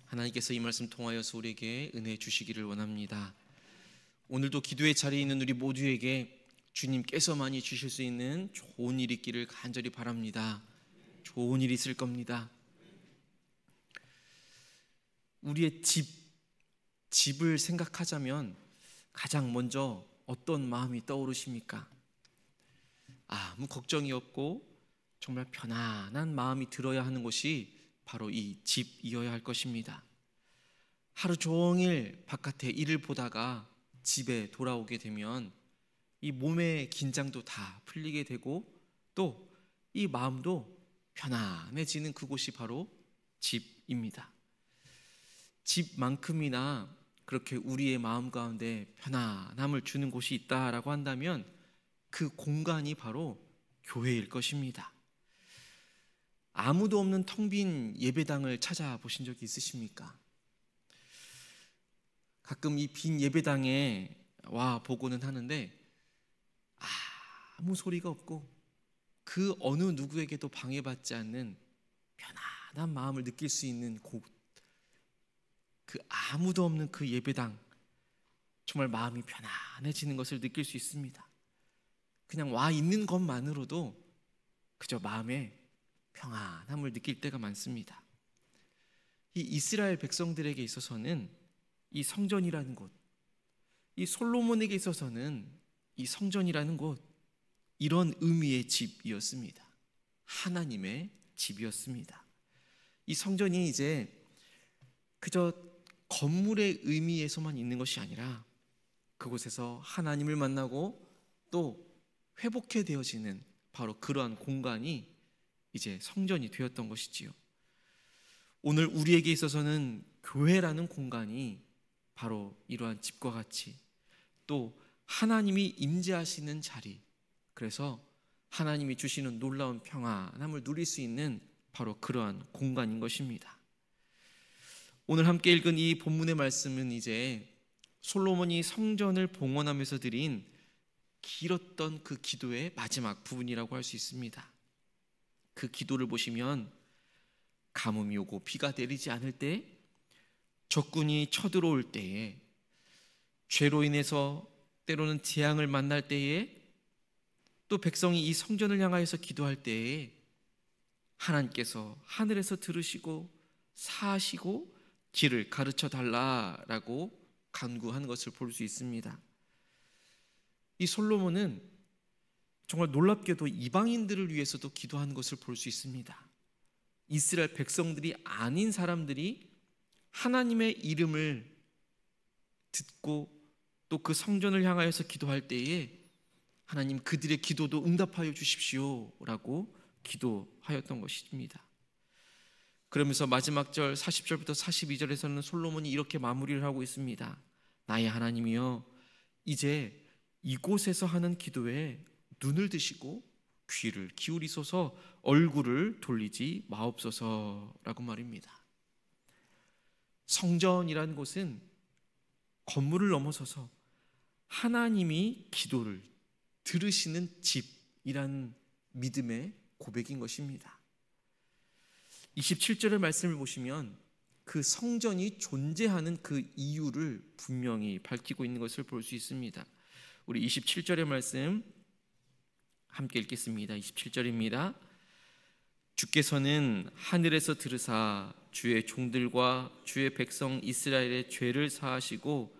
하나님께서 이 말씀 통하여서 우리에게 은혜 주시기를 원합니다. 오늘도 기도의 자리에 있는 우리 모두에게 주님께서만이 주실 수 있는 좋은 일 있기를 간절히 바랍니다. 좋은 일 있을 겁니다. 우리의 집을 생각하자면 가장 먼저 어떤 마음이 떠오르십니까? 아무 걱정이 없고 정말 편안한 마음이 들어야 하는 곳이 바로 이 집이어야 할 것입니다. 하루 종일 바깥에 일을 보다가 집에 돌아오게 되면 이 몸의 긴장도 다 풀리게 되고 또 이 마음도 편안해지는 그곳이 바로 집입니다. 집만큼이나 그렇게 우리의 마음 가운데 편안함을 주는 곳이 있다라고 한다면 그 공간이 바로 교회일 것입니다. 아무도 없는 텅 빈 예배당을 찾아보신 적이 있으십니까? 가끔 이 빈 예배당에 와 보고는 하는데 아무 소리가 없고 그 어느 누구에게도 방해받지 않는 편안한 마음을 느낄 수 있는 곳, 그 아무도 없는 그 예배당, 정말 마음이 편안해지는 것을 느낄 수 있습니다. 그냥 와 있는 것만으로도 그저 마음에 평안함을 느낄 때가 많습니다. 이 이스라엘 백성들에게 있어서는 이 성전이라는 곳, 이 솔로몬에게 있어서는 이 성전이라는 곳, 이런 의미의 집이었습니다. 하나님의 집이었습니다. 이 성전이 이제 그저 건물의 의미에서만 있는 것이 아니라 그곳에서 하나님을 만나고 또 회복해 되어지는 바로 그러한 공간이 이제 성전이 되었던 것이지요. 오늘 우리에게 있어서는 교회라는 공간이 바로 이러한 집과 같이 또 하나님이 임재하시는 자리, 그래서 하나님이 주시는 놀라운 평안함을 누릴 수 있는 바로 그러한 공간인 것입니다. 오늘 함께 읽은 이 본문의 말씀은 이제 솔로몬이 성전을 봉헌하면서 드린 길었던 그 기도의 마지막 부분이라고 할 수 있습니다. 그 기도를 보시면 가뭄이 오고 비가 내리지 않을 때, 적군이 쳐들어올 때에, 죄로 인해서 때로는 재앙을 만날 때에, 또 백성이 이 성전을 향하여서 기도할 때에 하나님께서 하늘에서 들으시고 사하시고 길을 가르쳐 달라라고 간구하는 것을 볼 수 있습니다. 이 솔로몬은 정말 놀랍게도 이방인들을 위해서도 기도하는 것을 볼 수 있습니다. 이스라엘 백성들이 아닌 사람들이 하나님의 이름을 듣고 또 그 성전을 향하여서 기도할 때에 하나님 그들의 기도도 응답하여 주십시오라고 기도하였던 것입니다. 그러면서 마지막 절 40절부터 42절에서는 솔로몬이 이렇게 마무리를 하고 있습니다. 나의 하나님이여, 이제 이곳에서 하는 기도에 눈을 드시고 귀를 기울이소서, 얼굴을 돌리지 마옵소서라고 말입니다. 성전이라는 곳은 건물을 넘어서서 하나님이 기도를 들으시는 집이라는 믿음의 고백인 것입니다. 27절의 말씀을 보시면 그 성전이 존재하는 그 이유를 분명히 밝히고 있는 것을 볼 수 있습니다. 우리 27절의 말씀 함께 읽겠습니다. 27절입니다. 주께서는 하늘에서 들으사 주의 종들과 주의 백성 이스라엘의 죄를 사하시고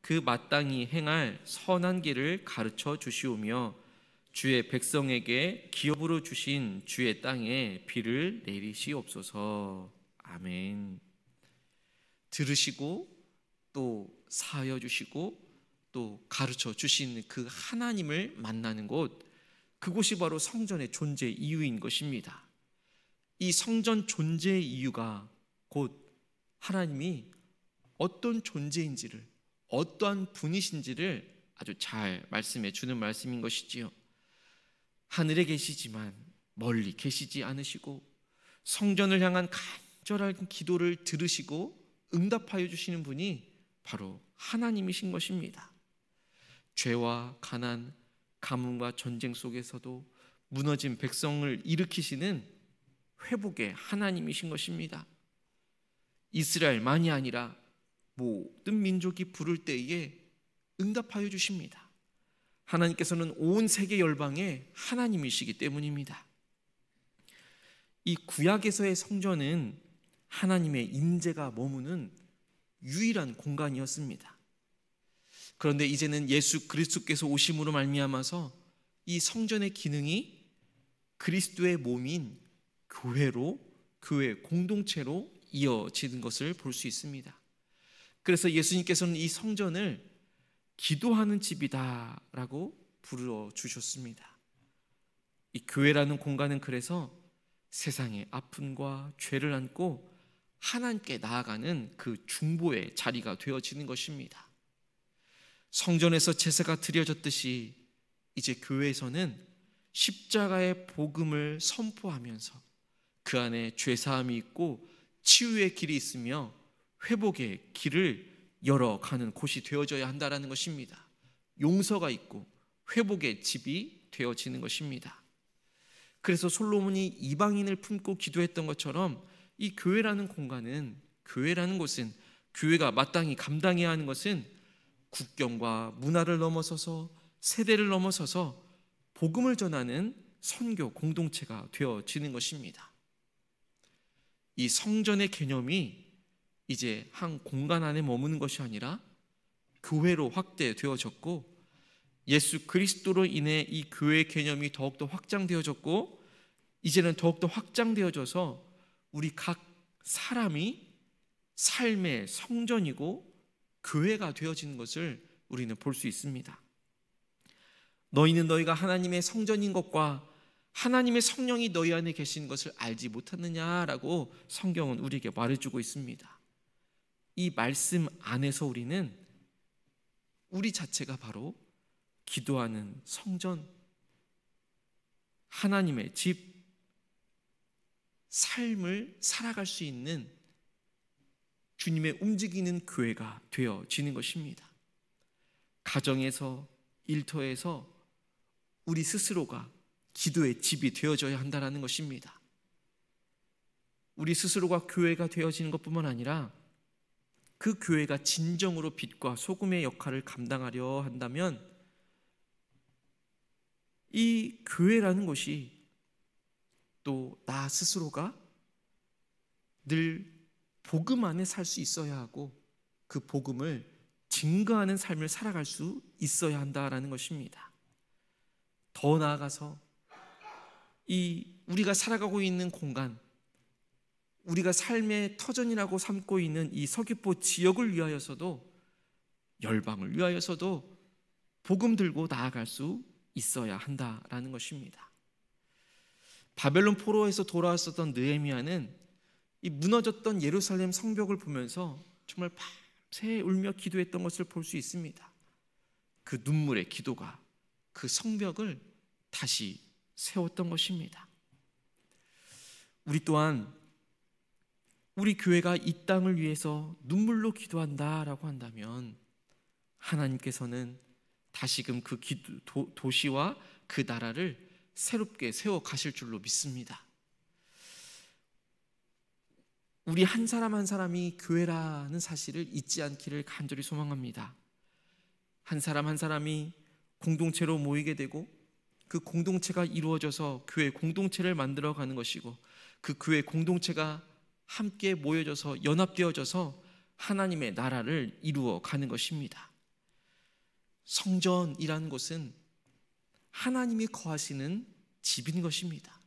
그 마땅히 행할 선한 길을 가르쳐 주시오며 주의 백성에게 기업으로 주신 주의 땅에 비를 내리시옵소서. 아멘. 들으시고 또 사하여 주시고 또 가르쳐 주시는 그 하나님을 만나는 곳, 그곳이 바로 성전의 존재 이유인 것입니다. 이 성전 존재의 이유가 곧 하나님이 어떤 존재인지를, 어떠한 분이신지를 아주 잘 말씀해 주는 말씀인 것이지요. 하늘에 계시지만 멀리 계시지 않으시고 성전을 향한 간절한 기도를 들으시고 응답하여 주시는 분이 바로 하나님이신 것입니다. 죄와 가난, 가뭄과 전쟁 속에서도 무너진 백성을 일으키시는 회복의 하나님이신 것입니다. 이스라엘만이 아니라 모든 민족이 부를 때에 응답하여 주십니다. 하나님께서는 온 세계 열방의 하나님이시기 때문입니다. 이 구약에서의 성전은 하나님의 임재가 머무는 유일한 공간이었습니다. 그런데 이제는 예수 그리스도께서 오심으로 말미암아서 이 성전의 기능이 그리스도의 몸인 교회로, 교회 공동체로 이어지는 것을 볼 수 있습니다. 그래서 예수님께서는 이 성전을 기도하는 집이다라고 불러주셨습니다. 이 교회라는 공간은 그래서 세상의 아픔과 죄를 안고 하나님께 나아가는 그 중보의 자리가 되어지는 것입니다. 성전에서 제사가 드려졌듯이 이제 교회에서는 십자가의 복음을 선포하면서 그 안에 죄사함이 있고 치유의 길이 있으며 회복의 길을 열어가는 곳이 되어져야 한다는 것입니다. 용서가 있고 회복의 집이 되어지는 것입니다. 그래서 솔로몬이 이방인을 품고 기도했던 것처럼 이 교회라는 공간은, 교회라는 곳은, 교회가 마땅히 감당해야 하는 것은 국경과 문화를 넘어서서, 세대를 넘어서서 복음을 전하는 선교 공동체가 되어지는 것입니다. 이 성전의 개념이 이제 한 공간 안에 머무는 것이 아니라 교회로 확대되어졌고, 예수 그리스도로 인해 이 교회의 개념이 더욱더 확장되어졌고, 이제는 더욱더 확장되어져서 우리 각 사람이 삶의 성전이고 교회가 되어지는 것을 우리는 볼 수 있습니다. 너희는 너희가 하나님의 성전인 것과 하나님의 성령이 너희 안에 계신 것을 알지 못하느냐라고 성경은 우리에게 말해주고 있습니다. 이 말씀 안에서 우리는 우리 자체가 바로 기도하는 성전, 하나님의 집, 삶을 살아갈 수 있는 주님의 움직이는 교회가 되어지는 것입니다. 가정에서, 일터에서 우리 스스로가 기도의 집이 되어져야 한다는 것입니다. 우리 스스로가 교회가 되어지는 것뿐만 아니라 그 교회가 진정으로 빛과 소금의 역할을 감당하려 한다면 이 교회라는 것이 또 나 스스로가 늘 복음 안에 살 수 있어야 하고 그 복음을 증거하는 삶을 살아갈 수 있어야 한다라는 것입니다. 더 나아가서 이 우리가 살아가고 있는 공간, 우리가 삶의 터전이라고 삼고 있는 이 서귀포 지역을 위하여서도, 열방을 위하여서도 복음 들고 나아갈 수 있어야 한다라는 것입니다. 바벨론 포로에서 돌아왔었던 느헤미야는 이 무너졌던 예루살렘 성벽을 보면서 정말 밤새 울며 기도했던 것을 볼 수 있습니다. 그 눈물의 기도가 그 성벽을 다시 세웠던 것입니다. 우리 또한 우리 교회가 이 땅을 위해서 눈물로 기도한다라고 한다면 하나님께서는 다시금 그 도시와 그 나라를 새롭게 세워 가실 줄로 믿습니다. 우리 한 사람 한 사람이 교회라는 사실을 잊지 않기를 간절히 소망합니다. 한 사람 한 사람이 공동체로 모이게 되고 그 공동체가 이루어져서 교회 공동체를 만들어가는 것이고, 그 교회 공동체가 함께 모여져서 연합되어져서 하나님의 나라를 이루어가는 것입니다. 성전이라는 곳은 하나님이 거하시는 집인 것입니다.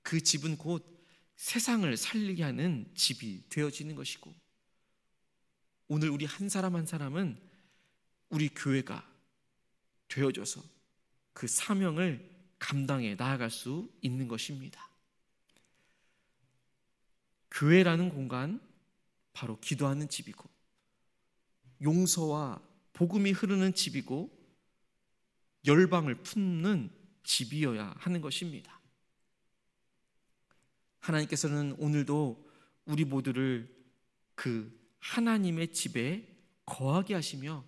그 집은 곧 세상을 살리게 하는 집이 되어지는 것이고, 오늘 우리 한 사람 한 사람은 우리 교회가 되어져서 그 사명을 감당해 나아갈 수 있는 것입니다. 교회라는 공간, 바로 기도하는 집이고 용서와 복음이 흐르는 집이고 열방을 품는 집이어야 하는 것입니다. 하나님께서는 오늘도 우리 모두를 그 하나님의 집에 거하게 하시며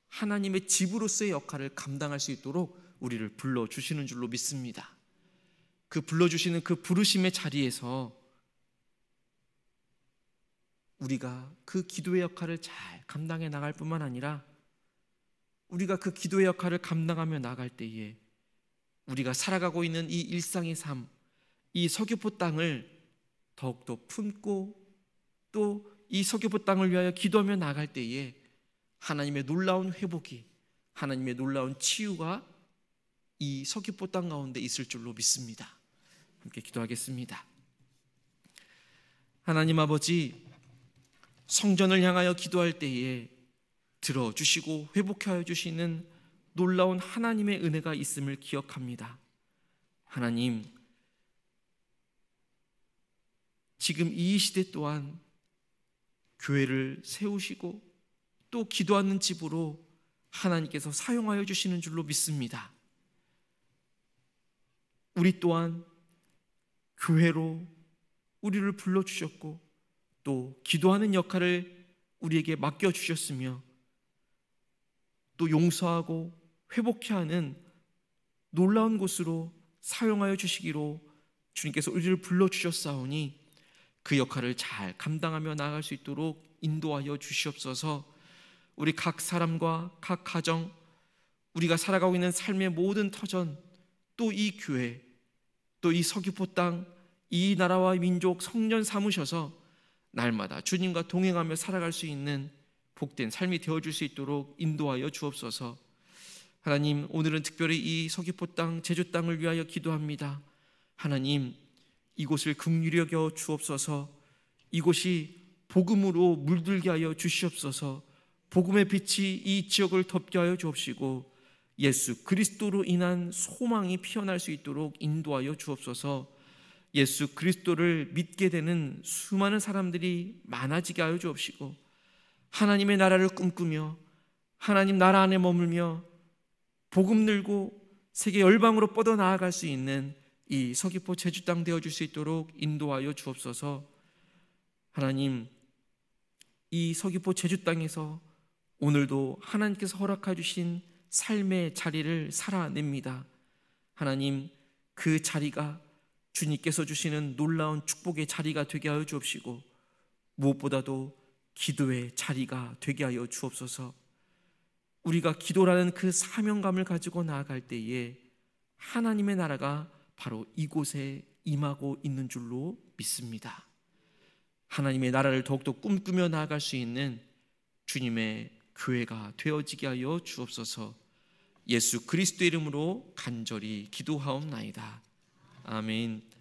하나님의 집으로서의 역할을 감당할 수 있도록 우리를 불러주시는 줄로 믿습니다. 그 불러주시는 그 부르심의 자리에서 우리가 그 기도의 역할을 잘 감당해 나갈 뿐만 아니라 우리가 그 기도의 역할을 감당하며 나갈 때에 우리가 살아가고 있는 이 일상의 삶, 이 서귀포 땅을 더욱더 품고 또 이 서귀포 땅을 위하여 기도하며 나갈 때에 하나님의 놀라운 회복이, 하나님의 놀라운 치유가 이 서귀포 땅 가운데 있을 줄로 믿습니다. 함께 기도하겠습니다. 하나님 아버지, 성전을 향하여 기도할 때에 들어주시고 회복하여 주시는 놀라운 하나님의 은혜가 있음을 기억합니다. 하나님, 지금 이 시대 또한 교회를 세우시고 또 기도하는 집으로 하나님께서 사용하여 주시는 줄로 믿습니다. 우리 또한 교회로 우리를 불러주셨고 또 기도하는 역할을 우리에게 맡겨주셨으며 또 용서하고 회복케 하는 놀라운 곳으로 사용하여 주시기로 주님께서 우리를 불러주셨사오니 그 역할을 잘 감당하며 나아갈 수 있도록 인도하여 주시옵소서. 우리 각 사람과 각 가정, 우리가 살아가고 있는 삶의 모든 터전, 또 이 교회, 또 이 서귀포 땅, 이 나라와 민족 성전 삼으셔서 날마다 주님과 동행하며 살아갈 수 있는 복된 삶이 되어줄 수 있도록 인도하여 주옵소서. 하나님, 오늘은 특별히 이 서귀포 땅, 제주 땅을 위하여 기도합니다. 하나님, 이곳을 긍휼히 여겨 주옵소서. 이곳이 복음으로 물들게 하여 주시옵소서. 복음의 빛이 이 지역을 덮게 하여 주옵시고 예수 그리스도로 인한 소망이 피어날 수 있도록 인도하여 주옵소서. 예수 그리스도를 믿게 되는 수많은 사람들이 많아지게 하여 주옵시고 하나님의 나라를 꿈꾸며 하나님 나라 안에 머물며 복음 들고 세계 열방으로 뻗어나아갈 수 있는 이 서귀포 제주 땅 되어줄 수 있도록 인도하여 주옵소서. 하나님, 이 서귀포 제주 땅에서 오늘도 하나님께서 허락해 주신 삶의 자리를 살아냅니다. 하나님, 그 자리가 주님께서 주시는 놀라운 축복의 자리가 되게 하여 주옵시고 무엇보다도 기도의 자리가 되게 하여 주옵소서. 우리가 기도라는 그 사명감을 가지고 나아갈 때에 하나님의 나라가 바로 이곳에 임하고 있는 줄로 믿습니다. 하나님의 나라를 더욱더 꿈꾸며 나아갈 수 있는 주님의 교회가 되어지게 하여 주옵소서. 예수 그리스도의 이름으로 간절히 기도하옵나이다. 아멘.